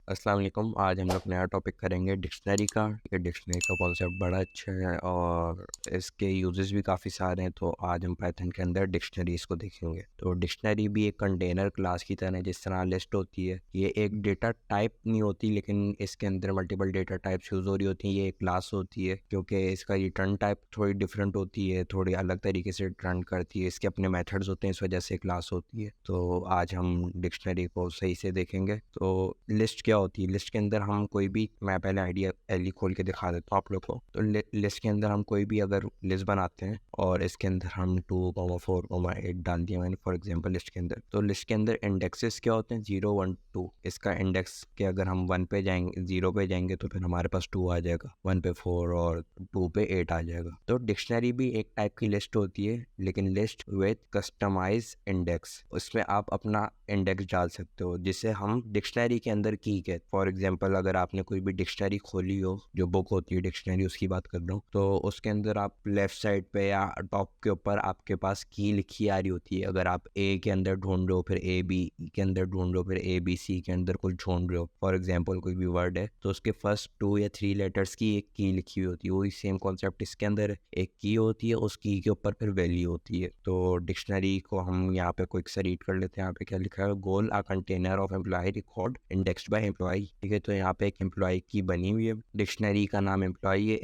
अस्सलाम वालेकुम। आज हम लोग नया टॉपिक करेंगे डिक्शनरी का। ये डिक्शनरी का कॉन्सेप्ट बड़ा अच्छा है और इसके यूजेस भी काफ़ी सारे हैं। तो आज हम पाइथन के अंदर डिक्शनरीज को देखेंगे। तो डिक्शनरी भी एक कंटेनर क्लास की तरह है, जिस तरह लिस्ट होती है। ये एक डेटा टाइप नहीं होती, लेकिन इसके अंदर मल्टीपल डेटा टाइप्स यूज़ हो रही होती हैं। ये एक क्लास होती है क्योंकि इसका रिटर्न टाइप थोड़ी डिफरेंट होती है, थोड़ी अलग तरीके से रिटर्न करती है। इसके अपने मेथड्स होते हैं, इस वजह से क्लास होती है। तो आज हम डिक्शनरी को सही से देखेंगे। तो लिस्ट क्या होती है? लिस्ट के अंदर हम कोई भी, मैं पहले आईडिया एली खोल के दिखा देता हूँ आप लोग को। तो लिस्ट के अंदर हम कोई भी अगर लिस्ट बनाते हैं और इसके अंदर हम 2, 4, 8 डाल दिया मैंने फॉर एग्जांपल लिस्ट के अंदर। तो लिस्ट के अंदर इंडेक्सेस क्या होते हैं? 0, 1, 2। इसका इंडेक्स के अगर हम 1 पे जाएंगे, 0 पे जाएंगे तो फिर हमारे पास 2 आ जाएगा, 1 पे 4 और 2 पे 8 आ जाएगा। तो डिक्शनरी भी एक टाइप की लिस्ट होती है, लेकिन लिस्ट विद कस्टमाइज इंडेक्स। उसमें आप अपना इंडेक्स डाल सकते हो, जिसे हम डिक्शनरी के अंदर की कहते हैं। फॉर एग्जांपल अगर आपने कोई भी डिक्शनरी खोली हो, जो बुक होती है डिक्शनरी, उसकी बात कर रहा हूँ, तो उसके अंदर आप लेफ्ट साइड पे या टॉप के ऊपर आपके पास की लिखी आ रही होती है। अगर आप ए के अंदर ढूंढ रहे हो, फिर ए बी के अंदर ढूंढ रहे हो, फिर ए बी सी के अंदर कुछ ढूंढ रहे हो, फॉर एग्जांपल कोई भी वर्ड है, तो उसके फर्स्ट 2 या 3 लेटर्स की एक की लिखी हुई होती है। वही सेम कॉन्सेप्ट इसके अंदर, एक की होती है, उस की के ऊपर फिर वैल्यू होती है। तो डिक्शनरी को हम यहाँ पे क्विक से रीड कर लेते हैं। यहाँ पे क्या लिखा है? गोल a container of employee record indexed by employee. ठीक है, तो यहाँ पे एक एम्प्लॉय की बनी हुई है, डिक्शनरी का नाम एम्प्लॉय है,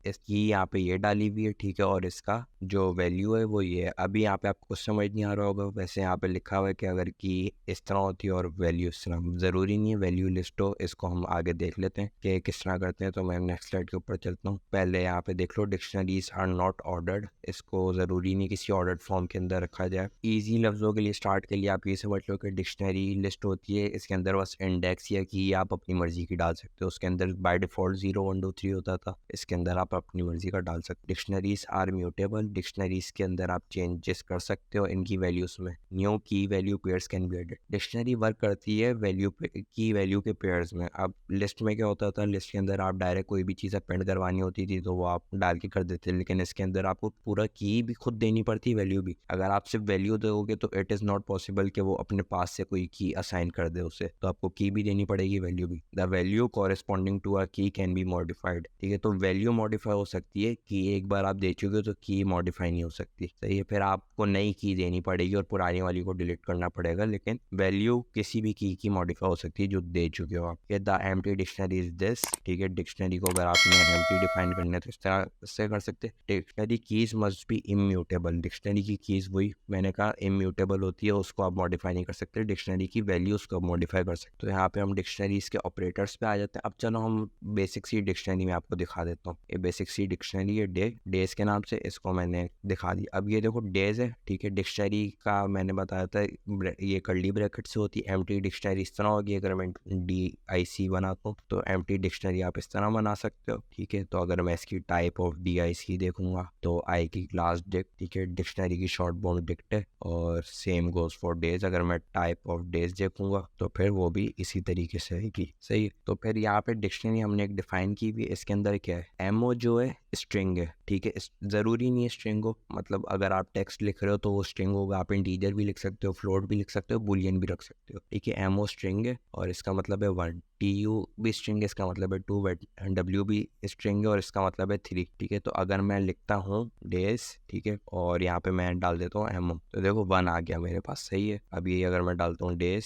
इसकी यहाँ पे ये डाली हुई है। ठीक है, और इसका जो वैल्यू है वो ये है। अभी यहाँ पे आपको कुछ समझ नहीं आ रहा होगा, वैसे यहाँ पे लिखा हुआ है कि अगर की इस तरह होती है और वैल्यू इस तरह, ज़रूरी नहीं है वैल्यू लिस्ट हो। इसको हम आगे देख लेते हैं कि किस तरह करते हैं। तो मैं नेक्स्ट स्लाइड के ऊपर चलता हूँ। पहले यहाँ पे देख लो, डिक्शनरीज आर नॉट ऑर्डर्ड। इसको ज़रूरी नहीं किसी ऑर्डर्ड फॉर्म के अंदर रखा जाए। ईजी लफ्ज़ों के लिए स्टार्ट के लिए आप ये समझ लो कि डिक्शनरी लिस्ट होती है, इसके अंदर बस इंडेक्स या की आप अपनी मर्जी की डाल सकते हो। उसके अंदर बाय डिफ़ॉल्ट 0, 1, 2, 3 होता था, इसके अंदर आप अपनी मर्जी का डाल सकते हो। Dictionaries are mutable. डिक्शनरीज के अंदर आप चेंजेस कर सकते हो इनकी वैल्यूज़ में। New key value pairs can be added. Dictionary work करती है की वैल्यू के पेयर्स में। अब लिस्ट में क्या होता था? लिस्ट के अंदर आप डायरेक्ट कोई भी चीज़ अपेंड करवानी होती थी तो वो आप डाल के कर देते, लेकिन इसके अंदर आपको पूरा की भी खुद देनी पड़ती, वैल्यू भी। अगर आप सिर्फ वैल्यू दोगे तो इट इज़ नॉट पॉसिबल कि वो अपने पास से कोई की असाइन कर दे उसे, तो आपको की भी देनी पड़ेगी, वैल्यू भी। The value corresponding to a key can be modified. ठीक है, तो वैल्यू मॉडिफाई हो सकती है, की एक बार आप दे चुके हो तो की मॉडिफाई नहीं हो सकती। सही है, फिर आपको नई की देनी पड़ेगी और पुरानी वाली को डिलीट करना पड़ेगा, लेकिन वैल्यू किसी भी की मॉडिफाई हो सकती है जो दे चुके हो आप। The empty dictionary is this. ठीक है, डिक्शनरी को अगर आपने एम्प्टी डिफाइन करना है तो इस तरह से कर सकते हैं। Dictionary keys must be immutable. Dictionary की कीज वही मैंने कहा इम्यूटेबल होती है, उसको आप मॉडिफाई नहीं कर सकते। डिक्शनरी की वैल्यूज को मॉडिफाई कर सकते। तो यहाँ पे हम डिक्शनरीज के ऑपरेटर्स पे आ जाते हैं। अब चलो हम बेसिक सी डिक्शनरी में आपको दिखा देता हूँ। ये बेसिक सी डिक्शनरी है डेज के नाम से, इसको मैंने दिखा दिया। अब ये देखो डेज है। ठीक है, डिक्शनरी का मैंने बताया था ये कर्ली ब्रैकेट से होती है। एम्प्टी डिक्शनरी इस तरह होगी। अगर मैं DIC बनाता हूँ तो एम्प्टी डिक्शनरी आप इस तरह बना सकते हो। ठीक है, तो अगर मैं इसकी टाइप ऑफ DIC देखूंगा तो आई की क्लास डिक्ट। ठीक है, डिक्शनरी की शॉर्ट फॉर्म डिक्ट है और सेम गोज फॉर डेज। अगर मैं टाइप ऑफ डेज देखूंगा तो फिर वो भी इसी तरीके से रहेगी। सही है, तो फिर यहाँ पे डिक्शनरी हमने एक डिफाइन की भी। इसके अंदर क्या है? एमओ जो है स्ट्रिंग है। ठीक है, ज़रूरी नहीं है स्ट्रिंग हो, मतलब अगर आप टेक्स्ट लिख रहे हो तो वो स्ट्रिंग होगा। आप इंटीजर भी लिख सकते हो, फ्लोट भी लिख सकते हो, बुलियन भी रख सकते हो। ठीक है, एमओ स्ट्रिंग है और इसका मतलब है 1। TU भी स्ट्रिंग है, इसका मतलब है 2। W भी स्ट्रिंग है और इसका मतलब है 3। ठीक है, तो अगर मैं लिखता हूँ डेज, ठीक है, और यहाँ पे मैं डाल देता हूँ एमओ, तो देखो 1 आ गया मेरे पास। सही है, अब ये अगर मैं डालता हूँ डेज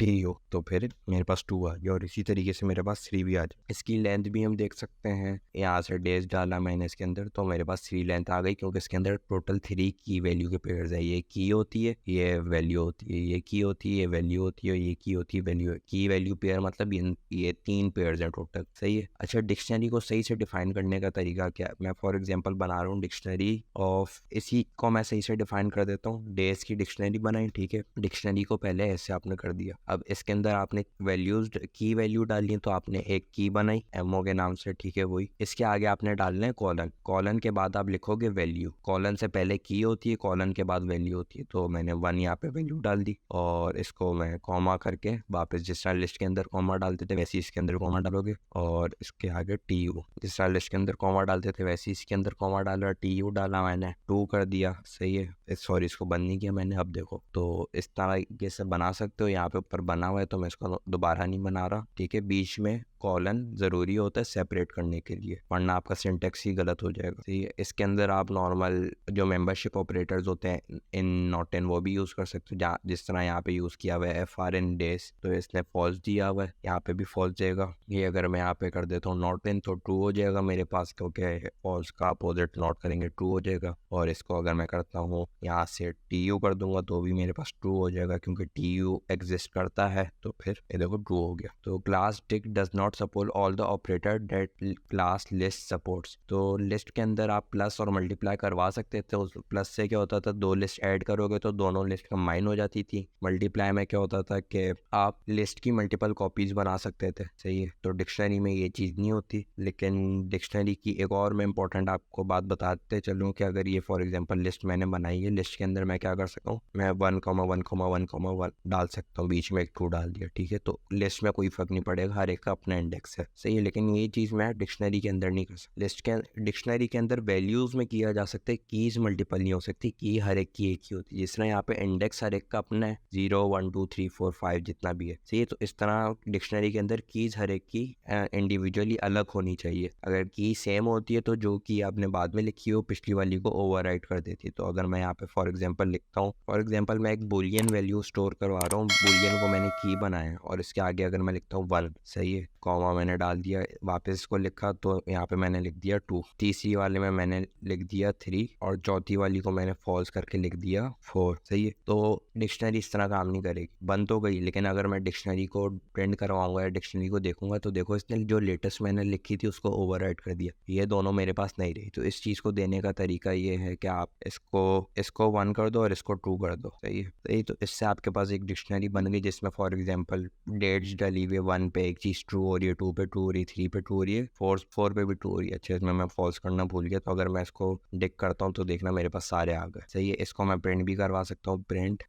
TU तो फिर मेरे पास 2 आ गया और इसी तरीके से मेरे पास 3 भी आ जाए। इसकी लेंथ भी हम देख सकते हैं। यहाँ से डेज डाला मैंने इसके अंदर तो मेरे पास 3 लेंथ आ गई, क्योंकि इसके अंदर टोटल 3 की वैल्यू के पेयर्स है। ये की होती है, ये वैल्यू होती है, ये की होती है, ये वैल्यू होती है, और ये की होती है, वैल्यू। की वैल्यू पेयर मतलब ये 3 पेयर्स हैं टोटल। सही है। अच्छा, डिक्शनरी को सही से डिफाइन करने का तरीका क्या है? मैं फॉर एग्जांपल बना रहा हूँ डिक्शनरी ऑफ, इसी को मैं सही से डिफाइन कर देता हूँ। डेज की डिक्शनरी बनाई। ठीक है, डिक्शनरी को पहले ऐसे आपने कर दिया। अब इसके अंदर आपने वैल्यूज की वैल्यू डाली, तो आपने एक की बनाई एमओ के नाम से। ठीक है, वही। इसके आगे आपने डालना है कॉलन। कॉलन के बाद आप लिखोगे वैल्यू। कॉलन से पहले की होती है, कॉलन के बाद वैल्यू होती है। तो मैंने 1 यहाँ पे वैल्यू डाल दी और इसको मैं कॉमा करके वापस, जिस तरह लिस्ट के अंदर कॉमा डालते थे वैसे इसके अंदर कॉमा डालोगे, और इसके आगे TU। जिस तरह लिस्ट के अंदर कॉमा डालते थे वैसे इसके अंदर कॉमा डाला, TU डाला, मैंने 2 कर दिया। सही है, सॉरी इसको बंद नहीं किया मैंने। अब देखो तो इस तरीके से बना सकते हो। यहाँ पे ऊपर बना हुआ है तो मैं इसको दोबारा नहीं बना रहा, ठीक है। बीच में कॉलन ज़रूरी होता है सेपरेट करने के लिए, वरना आपका सिंटेक्स ही गलत हो जाएगा, ठीक है। इसके अंदर आप नॉर्मल जो मेंबरशिप ऑपरेटर्स होते हैं इन नॉट इन वो भी यूज़ कर सकते हो, जहाँ जिस तरह यहाँ पे यूज़ किया हुआ है FR इन डेज, तो इसने फॉल्स दिया हुआ है, यहाँ पे भी फॉल्स देगा। ये अगर मैं यहाँ पे कर देता हूँ नॉट इन तो ट्रू हो जाएगा मेरे पास, क्योंकि फॉल्स का अपोजिट नॉट करेंगे ट्रू हो जाएगा। और इसको अगर मैं करता हूँ यहाँ से TU कर दूंगा तो भी मेरे पास ट्रू हो जाएगा, क्योंकि TU एग्जिस्ट करता है, तो फिर ये देखो ट्रू हो गया। तो class Dick does not support all the operator that class list supports. तो लिस्ट के अंदर आप प्लस और मल्टीप्लाई करवा सकते थे। उस प्लस से क्या होता था, दो लिस्ट ऐड करोगे तो दोनों लिस्ट कंबाइन हो जाती थी। मल्टीप्लाई में क्या होता था कि आप लिस्ट की मल्टीपल कॉपीज बना सकते थे, सही है। तो डिक्शनरी में ये चीज़ नहीं होती। लेकिन डिक्शनरी की एक और मैं इंपॉर्टेंट आपको बात बताते चलूँ कि अगर ये फॉर एग्जांपल लिस्ट मैंने बनाई है, लिस्ट के अंदर मैं क्या कर सकता हूँ, मैं 1,1,1,1 डाल सकता हूँ, बीच में एक ट्रू डाल दिया, ठीक है। तो लिस्ट में कोई फर्क नहीं पड़ेगा, हर एक का अपना इंडेक्स है, सही है। लेकिन ये चीज़ मैं डिक्शनरी के अंदर नहीं कर सकता। लिस्ट के डिक्शनरी के अंदर वैल्यूज़ में किया जा सकता है, कीज़ मल्टीपल नहीं हो सकती, की हर एक की एक ही होती है। जिस तरह यहाँ पे इंडेक्स हर एक का अपना है, 0 1 2 3 4 5 जितना भी है, सही है। तो इस तरह डिक्शनरी के अंदर कीज़ हर एक की इंडिविजुअली अलग होनी चाहिए। अगर की सेम होती है तो जो की आपने बाद में लिखी हो पिछली वाली को ओवरराइट कर देती है। तो अगर मैं यहाँ पे फॉर एग्जांपल लिखता हूँ, फॉर एग्जांपल मैं एक बुलियन वैल्यू स्टोर करवा रहा हूँ, बुलियन को मैंने की बनाया है, और इसके आगे अगर मैं लिखता हूँ 1, सही है, कॉमा मैंने डाल दिया, वापस इसको लिखा तो यहाँ पे मैंने लिख दिया 2, तीसरी वाले में मैंने लिख दिया 3, और चौथी वाली को मैंने फॉल्स करके लिख दिया 4, सही है। तो डिक्शनरी इस तरह काम नहीं करेगी, बंद तो गई। लेकिन अगर मैं डिक्शनरी को प्रिंट करवाऊंगा या डिक्शनरी को देखूंगा तो देखो इसने जो लेटेस्ट मैंने लिखी थी उसको ओवरराइट कर दिया, ये दोनों मेरे पास नहीं रही। तो इस चीज़ को देने का तरीका ये है कि आप इसको 1 कर दो और इसको 2 कर दो, सही है, सही। तो इससे आपके पास एक डिक्शनरी बन गई जिसमें फॉर एग्जांपल डेट्स डली हुई, 1 पे एक चीज़ ट्रू हो रही है, 2 पे ट्रू हो रही है, 3 पे ट्रू हो रही है, 4 पे भी ट्रू हो रही है। अच्छा, इसमें मैं फॉल्स करना भूल गया, तो अगर मैं इसको डिक करता हूँ तो देखना मेरे पास सारे आ गए, सही है। इसको मैं प्रिंट भी करवा सकता हूँ, print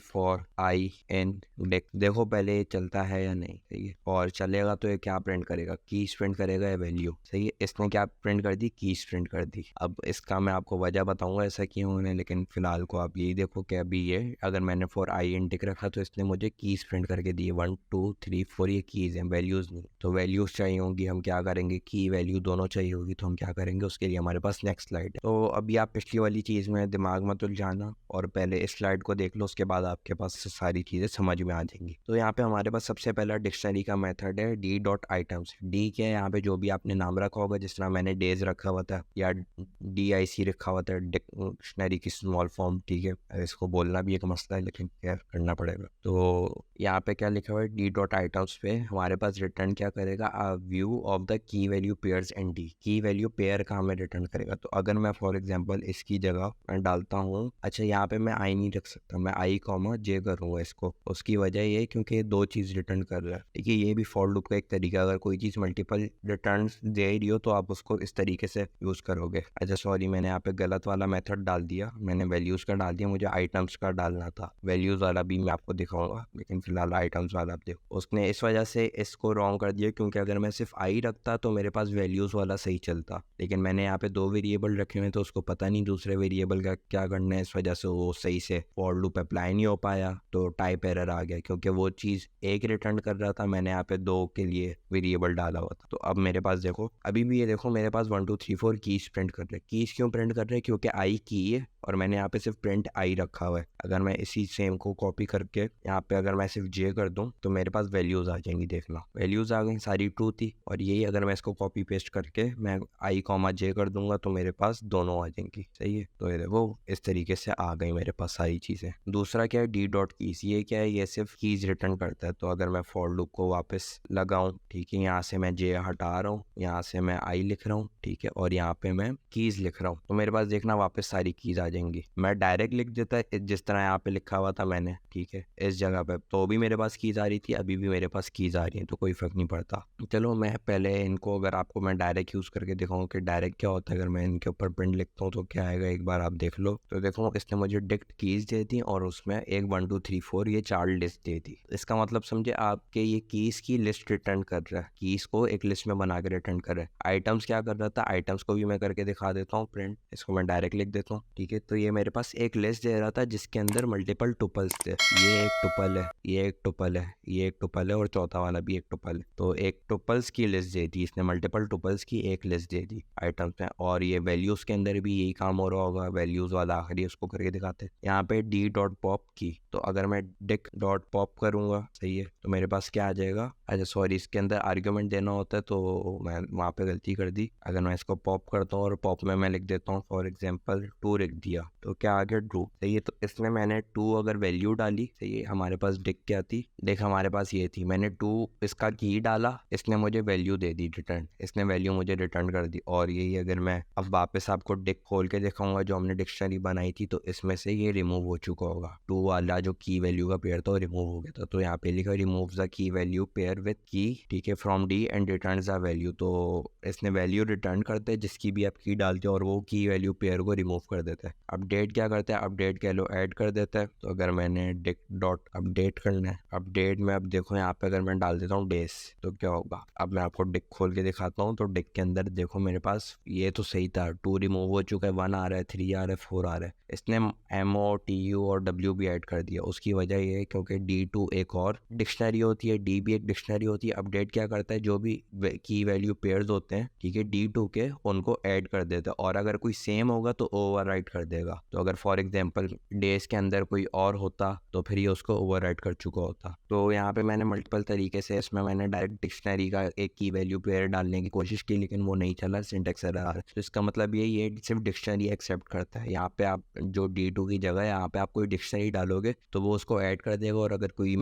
for I in Dick, देखो पहले चलता है या नहीं, सही है। और चलेगा तो ये क्या प्रिंट करेगा, कीज प्रिंट करेगा या वैल्यू, सही है। इसने क्या प्रिंट कर दी, कीज प्रिंट कर दी। अब इसका मैं आपको वजह बताऊंगा ऐसा क्यों होने, लेकिन फिलहाल को आप यही देखो कि अभी ये अगर मैंने फॉर आई इन डिक रखा तो इसने मुझे कीज प्रिंट करके दिए, 1 2 3 4 ये कीज हैं, वैल्यूज नहीं। तो वैल्यूज चाहिए होंगी, हम क्या करेंगे, की वैल्यू दोनों चाहिए होगी, तो हम क्या करेंगे, उसके लिए हमारे पास नेक्स्ट स्लाइड है। तो अभी आप पिछली वाली चीज़ में दिमाग मत उलझाना और पहले इस स्लाइड को देख लो, उसके बाद आपके पास सारी चीज़ें समझ में आ जाएंगी। तो यहाँ पे हमारे पास सबसे पहला डिक्शनरी का मेथड है d.items। डी क्या है, यहाँ पे जो भी आपने नाम रखा होगा, जिस तरह मैंने डेज रखा हुआ था या DIC रखा हुआ था, डिक्शनरी की स्मॉल फॉर्म, ठीक है। इसको बोलना भी एक मसला है लेकिन क्या करना पड़ेगा। तो यहाँ पे क्या लिखा हुआ है, d.items पे हमारे पास रिटर्न क्या करेगा, a view of the key value pairs and D, की वैल्यू पेयर का हमें रिटर्न करेगा। तो अगर मैं फॉर एग्जांपल इसकी जगह मैं डालता हूँ, अच्छा यहाँ पे मैं आई नहीं रख सकता, मैं आई कॉमा जे करूँगा इसको, उसकी वजह ये है क्योंकि दो चीज़ रिटर्न कर रहा है। देखिए ये भी फॉर लूप का एक तरीका, अगर कोई चीज़ मल्टीपल रिटर्न दे रही हो तो आप उसको इस तरीके से यूज़ करोगे। अच्छा सॉरी, मैंने यहाँ पे गलत वाला मेथड डाल दिया, मैंने वैल्यूज़ का डाल दिया, मुझे आइटम्स का डालना था। वैल्यूज़ वाला भी मैं आपको दिखाऊंगा, लेकिन फिलहाल आइटम्स वाला आप देखो। उसने इस वजह से इसको रॉन्ग कर दिया क्योंकि अगर मैं सिर्फ आई रखता तो मेरे पास वैल्यूज़ वाला सही चलता, लेकिन मैंने यहाँ पे 2 वेरिएबल रखे हुए हैं तो उसको पता नहीं दूसरे वेरिएबल का क्या करना है, इस वजह से वो सही से फॉर लूप अप्लाई नहीं हो पाया, तो टाइप एरर आ गया क्योंकि वो चीज़ एक रिटर्न कर रहा था, मैंने यहाँ पे 2 के लिए वेरिएबल डाला हुआ था। तो अब मेरे पास देखो, अभी भी ये देखो मेरे पास 1 2 3 4 कीज प्रिंट कर रहे हैं। कीज क्यों प्रिंट कर रहे हैं, क्योंकि आई की है और मैंने यहाँ पे सिर्फ प्रिंट आई रखा हुआ है। अगर मैं इसी सेम को कॉपी करके यहाँ पे अगर मैं सिर्फ जे कर दूँ तो मेरे पास वैल्यूज़ आ जाएंगी, देखना वैल्यूज़ आ गई, सारी ट्रू थी। और यही अगर मैं इसको कॉपी पेस्ट करके मैं आई कॉमा जे कर दूंगा तो मेरे पास दोनों आ जाएंगी, सही है। तो ये देखो इस तरीके से आ गई मेरे पास सारी चीज़ें। दूसरा क्या है, d.keys, ये क्या है, ये सिर्फ कीज रिटर्न करता है। तो अगर मैं फॉर लूप को वापस लगाऊं, ठीक है, यहाँ से मैं जे हटा रहा हूँ, यहाँ से मैं आई लिख रहा हूँ, ठीक है, और यहाँ पे मैं कीज लिख रहा हूँ, तो मेरे पास देखना वापस सारी कीज आ जाएंगी। मैं डायरेक्ट लिख देता जिस तरह यहाँ पे लिखा हुआ था मैंने, ठीक है, इस जगह पे तो भी मेरे पास कीज आ रही थी, अभी भी मेरे पास कीज आ रही है, तो कोई फर्क नहीं पड़ता। चलो मैं पहले इनको, अगर आपको मैं डायरेक्ट यूज़ करके दिखाऊँ कि डायरेक्ट क्या होता है, अगर मैं इनके ऊपर प्रिंट लिखता हूँ तो क्या आएगा, एक बार आप देख लो। तो देखो इसने मुझे डिक्ट कीज दे दी और उसमें 1 1 2 3 4 ये 4 लिस्ट दे दी। इसका मतलब समझे आपके, ये कीज की लिस्ट रिटर्न कर रहा है, कीज को एक लिस्ट में बना के रिटर्न कर रहा है। आइटम्स क्या कर रहा था, आइटम्स को भी मैं करके दिखा देता हूँ प्रिंट, इसको मैं डायरेक्ट लिख देता हूँ, ठीक है। तो ये मेरे पास एक लिस्ट दे रहा था जिसके अंदर मल्टीपल टुपल्स थे। ये एक टुपल है, ये एक टुपल है, ये एक टुपल है और चौथा वाला भी एक टुपल है। तो एक टुपल्स की लिस्ट दे दी इसने, मल्टीपल टुपल्स की एक लिस्ट दे दी आइटम्स में। और ये वैल्यूज के अंदर भी यही काम हो रहा होगा, वैल्यूज वाला आखिरी उसको करके दिखाते हैं। यहाँ पे डी डॉट पॉप की, तो अगर मैं डिक डॉट पॉप करूंगा, सही है, तो मेरे पास क्या आ जाएगा। अच्छा सॉरी, इसके अंदर आर्ग्यूमेंट देना होता है तो मैं वहाँ पे गलती कर दी। अगर मैं इसको पॉप करता हूँ और पॉप में मैं लिख देता हूँ फॉर एग्जाम्पल 2 लिख दिया, तो क्या आ गया ट्रू, सही है। तो इसमें मैंने 2 अगर वैल्यू डाली, सही है, हमारे पास डिक क्या थी, देख हमारे पास ये थी, मैंने 2 इसका की डाला, इसने मुझे वैल्यू दे दी रिटर्न, इसने वैल्यू मुझे रिटर्न कर दी। और यही अगर मैं अब वापस आपको डिक खोल के दिखाऊंगा जो हमने डिक्शनरी बनाई थी, तो इसमें से ये रिमूव हो चुका होगा, 2 वाला जो की वैल्यू का पेयर था वो रिमूव हो गया था। तो यहाँ पे लिखा remove the key value pair with की, ठीक है, from D and return the value. तो इसने वैल्यू रिटर्न करते हैं जिसकी भी आप की डालते हो और वो की वैल्यू पेयर को रिमूव कर देता है। अपडेट क्या करता है, अपडेट कह लो ऐड कर देता है। तो अगर मैंने डिक डॉट अपडेट करना है, अपडेट में अब देखो यहाँ पे अगर मैं डाल देता हूँ डेज, तो क्या होगा। अब मैं आपको डिक खोल के दिखाता हूँ। तो डिक के अंदर देखो मेरे पास ये तो सही था, 2 रिमूव हो चुका है, 1 आ रहा है, 3 आ रहा है, 4 आ रहा है। इसने एम ओ टी यू और डब्ल्यू भी ऐड कर दिया। उसकी वजह ये है क्योंकि D2 एक और डिक्शनरी होती है, डी भी एक डिक्शनरी होती है। अपडेट क्या करता है, जो भी की वैल्यू पेयर्स होते हैं, ठीक है, D2 के, उनको ऐड कर देता है। और अगर कोई सेम होगा तो ओवरराइट कर देगा। तो अगर फॉर एग्जांपल डेज के अंदर कोई और होता तो फिर ये उसको ओवरराइट कर चुका होता। तो यहाँ पे मैंने मल्टीपल तरीके से, इसमें मैंने डायरेक्ट डिक्शनरी का एक की वैल्यू पेयर डालने की कोशिश की, लेकिन वो नहीं चला, सिंटेक्स एरर आ रहा है। तो इसका मतलब ये सिर्फ डिक्शनरी एक्सेप्ट करता है। यहाँ पे आप जो D2 की जगह है, यहाँ पे आप कोई डिक्शनरी डालोगे तो वो उसको ऐड कर देगा, और अगर कोई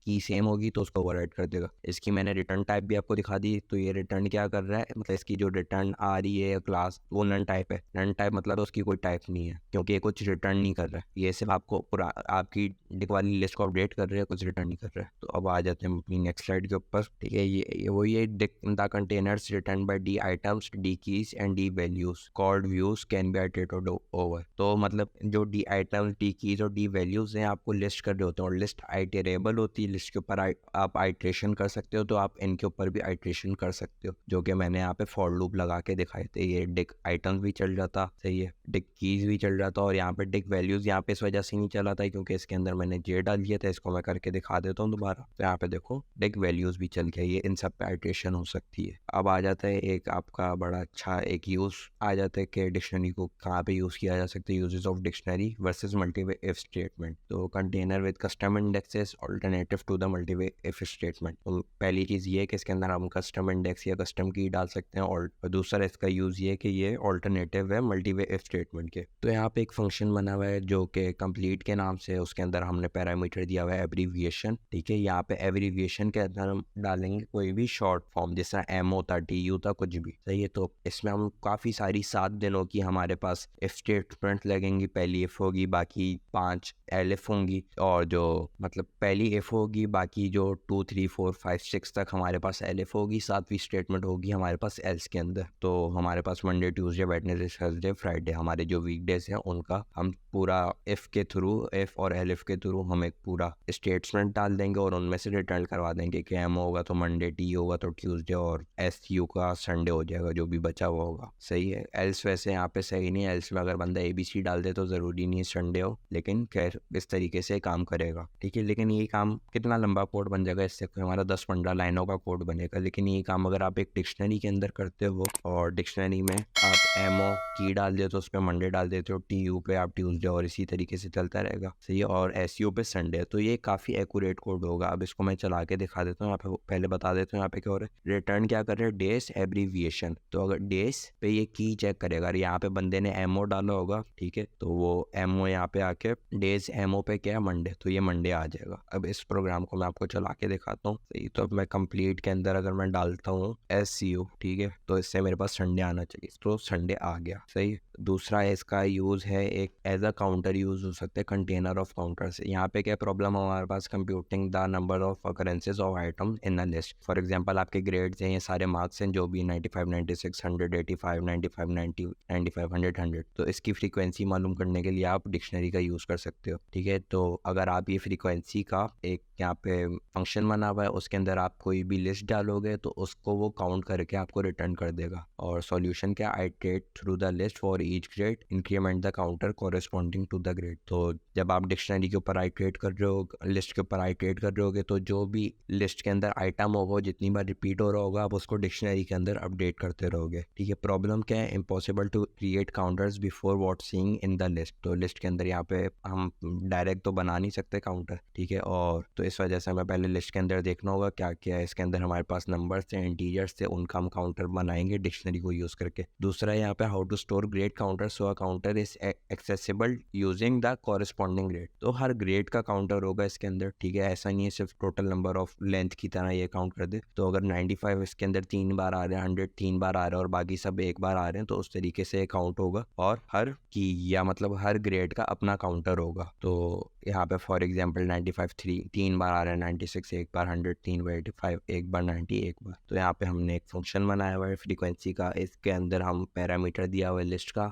की सेम होगी तो उसको ओवरराइट कर देगा। इसकी मैंने रिटर्न टाइप भी आपको दिखा दी। तो ये रिटर्न क्या कर रहा है, मतलब इसकी जो रिटर्न आ रही है क्लास, वो नन टाइप है। नन टाइप मतलब उसकी कोई टाइप नहीं है, क्योंकि ये कुछ रिटर्न नहीं कर रहा है। ये सिर्फ आपको पूरा आपकी डिक वाली लिस्ट को अपडेट कर रहे हैं, कुछ रिटर्न नहीं कर रहा है। तो अब आ जाते हैं अपनी नेक्स्ट स्लाइड के ऊपर, ठीक है। ये वही है, dict the containers return by the items, the keys and the values called views can be iterated over. तो मतलब जो डी आइटम्स, डी कीज और डी वैल्यूज हैं, आपको लिस्ट कर रहे होते हैं, और लिस्ट आइटरेबल होती है। लिस्ट के ऊपर आप आइट्रेशन कर सकते हो, तो आप इनके ऊपर भी आइट्रेशन कर सकते हो, जो कि मैंने यहाँ पे फॉर लूप लगा के दिखाए थे। ये डिक आइटम्स भी चल जाता, सही है, डिक कीज भी चल जाता, और यहाँ पे डिक वैल्यूज यहाँ पे इस वजह से नहीं चला था क्योंकि इसके अंदर मैंने जे डाल दिया था। इसको मैं करके दिखा देता हूँ दोबारा। तो यहाँ पे देखो डिक वैल्यूज भी चल गया, ये इन सब पे आइट्रेशन हो सकती है। अब आ जाता है एक आपका बड़ा अच्छा एक यूज आ जाता है कि डिक्शनरी को कहाँ पे यूज किया जा सकता है, uses of dictionary versus multiway if statement. तो container with custom indexes alternative to the multiway if statement. तो पहली चीज ये है कि इसके अंदर हम कस्टम इंडेक्स या कस्टम की डाल सकते हैं, और दूसरा इसका यूज ये है कि ये ऑल्टरनेटिव है मल्टीवे इफ स्टेटमेंट के। तो यहाँ पे एक फंक्शन बना हुआ है जो कि कंप्लीट के नाम से, उसके अंदर हमने पैरामीटर दिया हुआ है एब्रीविएशन, ठीक है। यहाँ पे एब्रीविएशन के अंदर हम डालेंगे कोई भी शॉर्ट फॉर्म, जैसा एमओ था, टीयू था, कुछ भी, सही है। तो इसमें हम काफी सारी 7 दिनों की हमारे पास इफ स्टेटमेंट लगेंगी। पहली इफ होगी, बाकी 5 एलिफ होंगी, और जो मतलब पहली इफ होगी, बाकी जो 2 3 4 5 6 तक हमारे पास एलिफ होगी, 7वीं स्टेटमेंट होगी हमारे पास एल्स के अंदर। तो हमारे पास Monday, Tuesday, Wednesday, Thursday, Friday, हमारे जो वीकडेज हैं उनका हम पूरा इफ के थ्रू, इफ और एलिफ के थ्रू हम एक पूरा स्टेटमेंट डाल देंगे, और उनमें से रिटर्न करवा देंगे कि एम होगा तो मंडे, टी होगा तो ट्यूसडे, और एस यू का संडे हो जाएगा, जो भी बचा हुआ होगा, सही है। एल्स वैसे यहाँ पे सही नहीं है, एल्स में अगर बंदा ABC डाल दे तो ज़रूरी नहीं है संडे हो, लेकिन खैर इस तरीके से काम करेगा, ठीक है। लेकिन ये काम कितना लंबा कोड बन जाएगा, इससे हमारा 10-15 लाइनों का कोड बनेगा। लेकिन ये काम अगर आप एक डिक्शनरी के अंदर करते हो, और डिक्शनरी में आप एमओ की डाल देते हो, उस पर मंडे डाल देते हो, TU पे आप ट्यूसडे, और इसी तरीके से चलता रहेगा, सही है। और SU पे संडे, तो ये काफ़ी एक्यूरेट कोड होगा। अब इसको मैं चला के दिखा देता हूँ, यहाँ पे पहले बता देता हूँ यहाँ पे क्या हो रहा है। रिटर्न क्या कर रहे हैं, डेज एब्रीविएशन। तो अगर डेज पे ये की चेक करेगा, और यहाँ पे बंदे ने एमओ डाला होगा, ठीक है, तो वो एमओ यहाँ पे आके डेज एमओ पे क्या है, मंडे, तो ये मंडे आ जाएगा। अब इस प्रोग्राम को मैं आपको चला के दिखाता हूँ, सही। तो अब मैं कंप्लीट के अंदर अगर मैं डालता हूँ SU, ठीक है, तो इससे मेरे पास संडे आना चाहिए, तो संडे आ गया, सही। दूसरा इसका यूज है एक एज अ काउंटर यूज हो सकता है कंटेनर ऑफ काउंटर से। यहाँ पे क्या प्रॉब्लम है हमारे पास, computing the number of occurrences of item in a list. For example आपके ग्रेड्स हैं, ये सारे मार्क्स हैं जो भी 95 96 100 85 95 90 95 100 100, तो इसकी फ्रीक्वेंसी मालूम करने के लिए आप डिक्शनरी का यूज कर सकते हो, ठीक है। तो अगर आप ये फ्रीक्वेंसी का एक यहाँ पे फंक्शन बना हुआ है, उसके अंदर आप कोई भी लिस्ट डालोगे तो उसको वो काउंट करके आपको रिटर्न कर देगा। और सॉल्यूशन क्या, iterate through the list for each grade increment the counter corresponding to the grade. तो जब आप डिक्शनरी के ऊपर आइटरेट कर रहे हो, लिस्ट के ऊपर आइटरेट कर रहे होगे, तो जो भी लिस्ट के अंदर आइटम होगा जितनी बार रिपीट हो रहा होगा आप उसको डिक्शनरी के अंदर अपडेट करते रहोगे। ठीक है, प्रॉब्लम क्या है, impossible to create counters before what seeing in the list. तो लिस्ट के अंदर यहाँ पे हम डायरेक्ट तो बना नहीं सकते काउंटर, ठीक है, और तो इस वजह से हमें पहले लिस्ट के अंदर देखना होगा क्या क्या है। इसके अंदर हमारे पास नंबर्स थे, इंटीजर्स थे, उनका हम काउंटर बनाएंगे डिक्शनरी को यूज़ करके। दूसरा यहाँ पे how to store grade counter so a counter is accessible using the corresponding grade. तो हर ग्रेड का काउंटर होगा इसके अंदर, ठीक है, ऐसा नहीं है सिर्फ टोटल नंबर ऑफ लेंथ की तरह ये काउंट कर दे। तो अगर 95 इसके अंदर 3 बार आ रहे हैं, 100 3 बार आ रहे हैं और बाकी सब 1 बार आ रहे हैं, तो उस तरीके से काउंट होगा। और हर की या मतलब हर ग्रेड का अपना काउंटर होगा। तो यहाँ पे फॉर एग्जांपल 95 3 बार आ रहा है, 96 1 बार, 100 3 बार, 85 1 बार, 90 1 बार। तो यहाँ पे हमने एक फंक्शन बनाया हुआ है फ्रीक्वेंसी का। इसके अंदर हम पैरामीटर दिया हुआ है लिस्ट का,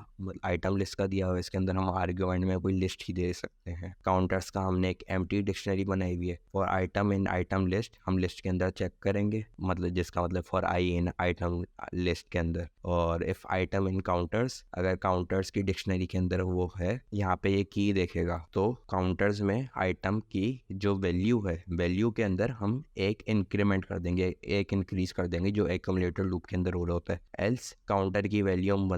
आइटम लिस्ट का दिया हुआ है। इसके अंदर हम आर्ग्यूमेंट में कोई लिस्ट ही दे सकते हैं। काउंटर्स का हमने एक एम्प्टी डिक्शनरी बनाई हुई है। For item in item list हम लिस्ट के अंदर चेक करेंगे, मतलब जिसका मतलब for I in item list के अंदर। और इफ आइटम इन काउंटर्स, अगर काउंटर्स की डिक्शनरी के अंदर वो है, यहाँ पे ये की देखेगा। तो काउंटर्स में आइटम की जो वैल्यू है, वैल्यू के अंदर हम एक इंक्रीमेंट कर देंगे, एक इंक्रीज कर देंगे जो एक्यूमुलेटर लूप के अंदर हो रहा होता है। एल्स काउंटर की वैल्यू हम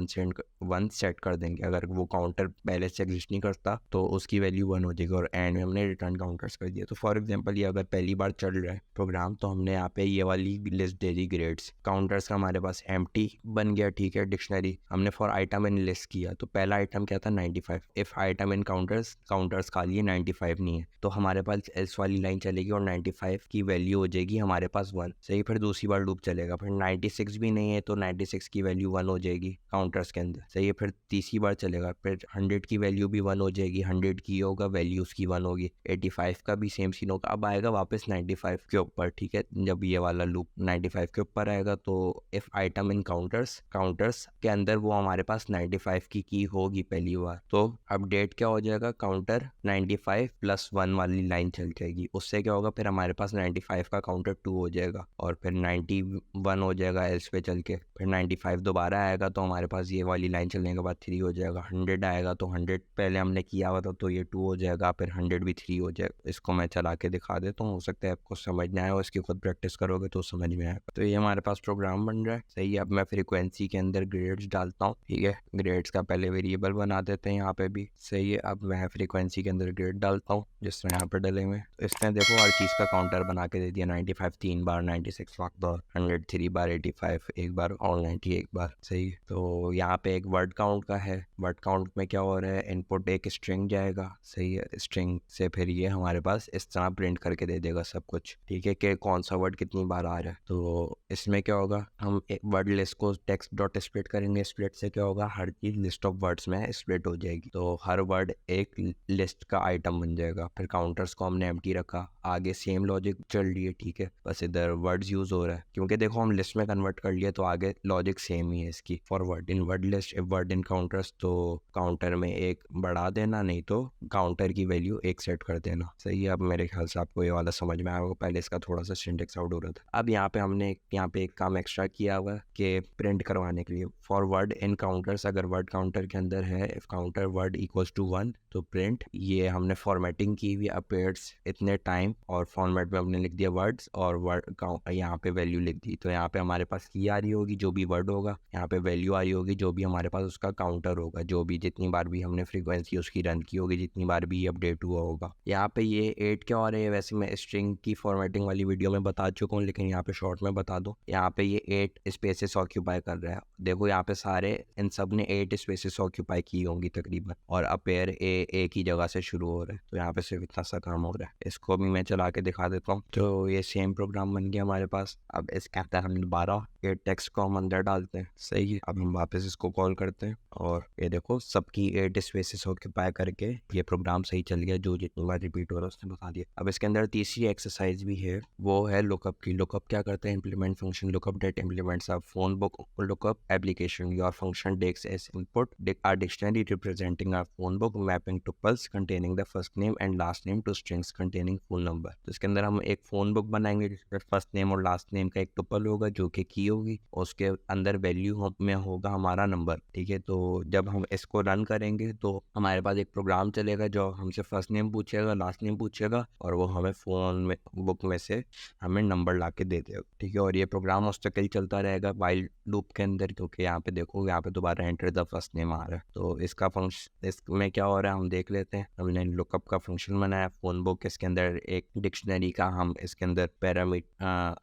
1 सेट कर देंगे। अगर वो काउंटर पहले से एग्जिस्ट नहीं करता तो उसकी वैल्यू 1 हो जाएगी और एंड में हमने रिटर्न काउंटर्स कर दिया। तो फॉर एग्जांपल ये अगर पहली बार चल रहा है प्रोग्राम, तो हमने यहाँ पे ये वाली लिस्ट दे दी ग्रेड्स। काउंटर्स का हमारे पास एम्प्टी बन गया, ठीक है, डिक्शनरी। हमने फॉर आइटम इन लिस्ट किया, तो पहला आइटम क्या था 95। If item in counters, counters का लिए 95 नहीं है, तो हमारे पास एल्स वाली लाइन चलेगी और 95 की वैल्यू हो जाएगी हमारे पास 1। सही, फिर दूसरी बार लूप चलेगा। फिर 96 भी नहीं है तो 96 की वैल्यू 1 हो जाएगी काउंटर्स के अंदर। सही है, फिर तीसरी बार चलेगा, फिर 100 की वैल्यू भी 1 हो जाएगी, 100 की होगा वैल्यू उसकी 1 होगी। 85 का भी सेम सीन होगा। अब आएगा वापस 95 के ऊपर, ठीक है। जब ये वाला लूप 95 के ऊपर आएगा तो if item in counters, counters के अंदर वो हमारे पास 95 की होगी पहली बार, तो अपडेट क्या हो जाएगा, काउंटर 95 + 1 वाली लाइन चल जाएगी। उससे क्या होगा, फिर हमारे पास 95 का काउंटर 2 हो जाएगा और फिर 91 हो जाएगा एल्स पे चल के। फिर 95 दोबारा आएगा तो हमारे पास ये वाली लाइन चलने के बाद 3 हो जाएगा। 100 आएगा तो 100 पहले हमने किया हुआ था तो ये 2 हो जाएगा, फिर 100 भी 3 हो जाएगा। इसको मैं चला के दिखा देता हूँ, हो सकता है आपको समझ में आए और इसकी खुद प्रैक्टिस करोगे तो समझ में आएगा। तो ये हमारे पास प्रोग्राम बन रहा है। सही है, अब मैं फ्रीक्वेंसी के अंदर ग्रेड्स डालता हूँ, ठीक है। ग्रेड्स का पहले वेरिएबल बना देते हैं यहाँ पे भी। सही है, अब मैं फ्रीक्वेंसी के अंदर ग्रेड डालता हूँ जिस तरह यहाँ पे डले हुए। तो इसने देखो हर चीज़ का काउंटर बना के दे दिया। 95 3 बार, 96 1 बार, 100 3 बार, 85 1 बार और 90 1 बार। सही है, तो यहाँ पे एक वर्ड काउंट का है। वर्ड काउंट में क्या हो रहा है, इनपुट एक स्ट्रिंग जाएगा। सही है, स्ट्रिंग से फिर ये हमारे पास इस तरह प्रिंट करके दे देगा सब कुछ, ठीक है, कि कौन सा वर्ड कितनी बार आ रहा है। तो इसमें क्या होगा, हम एक वर्ड लिस्ट को टेक्स्ट डॉट स्प्लिट करेंगे। स्प्लिट से क्या होगा, हर चीज लिस्ट ऑफ वर्ड्स में स्प्लिट हो जाएगी, तो हर वर्ड एक लिस्ट का आइटम बन जाएगा। फिर काउंटर्स को हमने एम्प्टी रखा, आगे सेम लॉजिक चल रही है, ठीक है, बस इधर वर्ड्स यूज हो रहा है क्योंकि देखो हम लिस्ट में कन्वर्ट कर लिया तो आगे लॉजिक सेम ही है इसकी। For word in word list, if word in counters, तो काउंटर में एक बढ़ा देना, नहीं तो काउंटर की वैल्यू एक सेट कर देना। सही है, अब मेरे ख्याल से आपको ये वाला समझ में आएगा। पहले इसका थोड़ा सा सिंटेक्स आउट हो रहा था। अब यहाँ पे हमने यहाँ पे एक काम एक्स्ट्रा किया हुआ है कि प्रिंट करवाने के लिए फॉर वर्ड इन काउंटर्स, अगर वर्ड काउंटर के अंदर है if counter word equals to 1 तो प्रिंट, ये हमने फॉर्मेटिंग की हुई अपीयर्स इतने टाइम और फॉर्मेट में हमने लिख दिया वर्ड्स और वर्ड यहाँ पे वैल्यू लिख दी। तो यहाँ पे हमारे पास की आ रही होगी जो भी वर्ड होगा, यहाँ पे वैल्यू आ रही होगी जो भी हमारे पास उसका काउंटर होगा, जो भी जितनी बार भी हमने फ्रीक्वेंसी उसकी रन की होगी, जितनी बार भी अपडेट हुआ होगा। यहाँ पे ये 8 क्या हो रहा है, वैसे मैं स्ट्रिंग की फॉर्मेटिंग वाली वीडियो में बता चुका हूँ लेकिन यहाँ पे शॉर्ट में बता दूँ। यहाँ पे ये 8 स्पेसेस ऑक्यूपाई कर रहा है। देखो यहाँ पे सारे इन सब ने 8 स्पेसेस ऑक्यूपाई की होंगी तकरीबन, और अपेयर एक ही जगह से शुरू हो रहा है, तो यहाँ पे सिर्फ इतना सा काम हो रहा है। इसको भी मैं चला के दिखा देता हूँ। तो ये सेम प्रोग्राम बन गया हमारे पास। अब इसके अंदर हम दोबारा ये टेक्स्ट को हम अंदर डालते हैं। सही है, अब हम वापस इसको कॉल करते हैं और ये देखो सबकी 8 स्पेसेस ऑक्यूपाई करके ये प्रोग्राम सही चल गया, जो जितनी बार रिपीट हो रहा है उसने बता दिया। अब इसके अंदर तीसरी एक्सरसाइज भी है, वो है लुकअप की। लुकअप क्या करते हैं, implement function lookup that implements a phone book lookup application. Your function takes as input a dictionary representing a phone book mapping tuples containing the first name and last name two strings containing full number. तो इसके अंदर हम एक phone book बनाएंगे जिसमें first name और last name का एक टुपल होगा जो कि की होगी, और उसके अंदर वैल्यू में होगा हमारा नंबर। ठीक है, तो जब हम इसको रन करेंगे तो हमारे पास एक प्रोग्राम चलेगा जो हमसे फर्स्ट नेम पूछेगा, लास्ट नेम पूछेगा, और वो हमें फ़ोन में बुक में से हमें नंबर ला के दे देगा। ठीक है, और ये प्रोग्राम उस तक चलता रहेगा वाइल लूप के अंदर, क्योंकि यहाँ पे देखो यहाँ पे दोबारा एंटर द फर्स्ट नेम आ रहा है। तो इसका फंक्शन, इसमें क्या हो रहा है हम देख लेते हैं। हमने लुकअप का फंक्शन बनाया फ़ोन बुक, इसके अंदर एक डिक्शनरी का हम इसके अंदर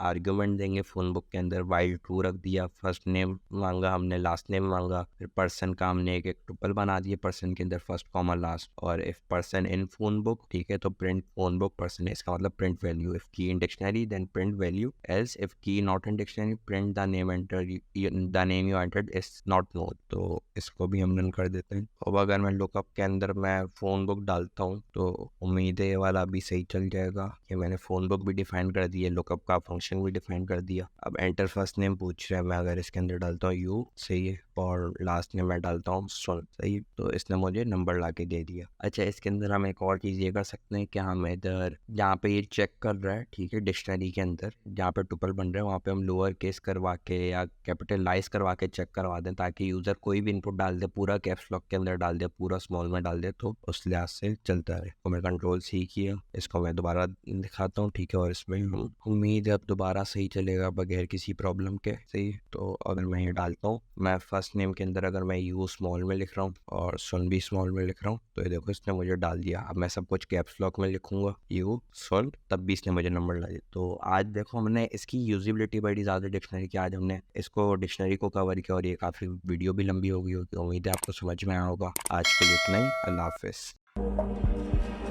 आर्गुमेंट देंगे। फ़ोन बुक के अंदर वाइल ट्रू रख दिया, फर्स्ट नेम मांगा हमने, लास्ट नेम मांगा, फिर पर्सन का हमने एक टुपल बना दिया, पर्सन के अंदर फर्स्ट कॉमा लास्ट, और if person in phone book, ठीक है, तो प्रिंट फोन बुक पर्सन, इसका मतलब print value. If key in dictionary then print value, else if key not in dictionary print the name you entered is not known. तो इसको भी हम run कर देते हैं। अब अगर मैं लुकअप के अंदर मैं फ़ोन बुक डालता हूँ तो उम्मीद है ये वाला भी सही चल जाएगा कि मैंने फ़ोन बुक भी डिफाइन कर दिया, लुकअप का फंक्शन भी डिफाइन कर दिया। अब एंटर फर्स्ट नेम पूछ रहा है, मैं अगर इसके अंदर डालता हूँ यू, सही है, और लास्ट नेम मैं डालता हूँ सुन, सही, तो इसने मुझे नंबर ला के दे दिया। अच्छा, इसके अंदर हम एक और चीज़ ये कर सकते हैं कि हम इधर जहाँ पे ये चेक कर रहा है, ठीक है, डिक्शनरी के अंदर जहाँ पे टुपल बन रहा है वहाँ पे हम लोअर केस करवा के या कैपिटलाइज करवा के चेक करवा दें, ताकि यूज़र कोई भी इनपुट डाल दे, पूरा कैप्स लॉक के अंदर डाल दे, पूरा स्मॉल में डाल दे, तो उस लिहाज से चलता रहे। तो मैं कंट्रोल सी किया, इसको मैं दोबारा दिखाता हूँ, ठीक है, और इसमें उम्मीद है अब दोबारा सही चलेगा बगैर किसी प्रॉब्लम के। सही, तो अगर मैं ये डालता हूँ, मैं फर्स्ट नेम के अंदर अगर मैं यू स्मॉल में लिख रहा हूँ और सुन भी स्मॉल में लिख रहा हूँ, तो ये देखो इसने मुझे डाल दिया। अब मैं सब कुछ कैप्स लॉक में लिखूंगा यू सुन, तब भी इसने मुझे नंबर ला दिया। तो आज देखो हमने इसकी यूजिबिलिटी बड़ी ज़्यादा डिक्शनरी की, आज हमने इसको डिक्शनरी को कवर किया, और ये काफ़ी वीडियो भी लंबी हो गई होगी। उम्मीद है आपको समझ में आया होगा। आज के लिए इतना ही, अल्लाह हाफिज़।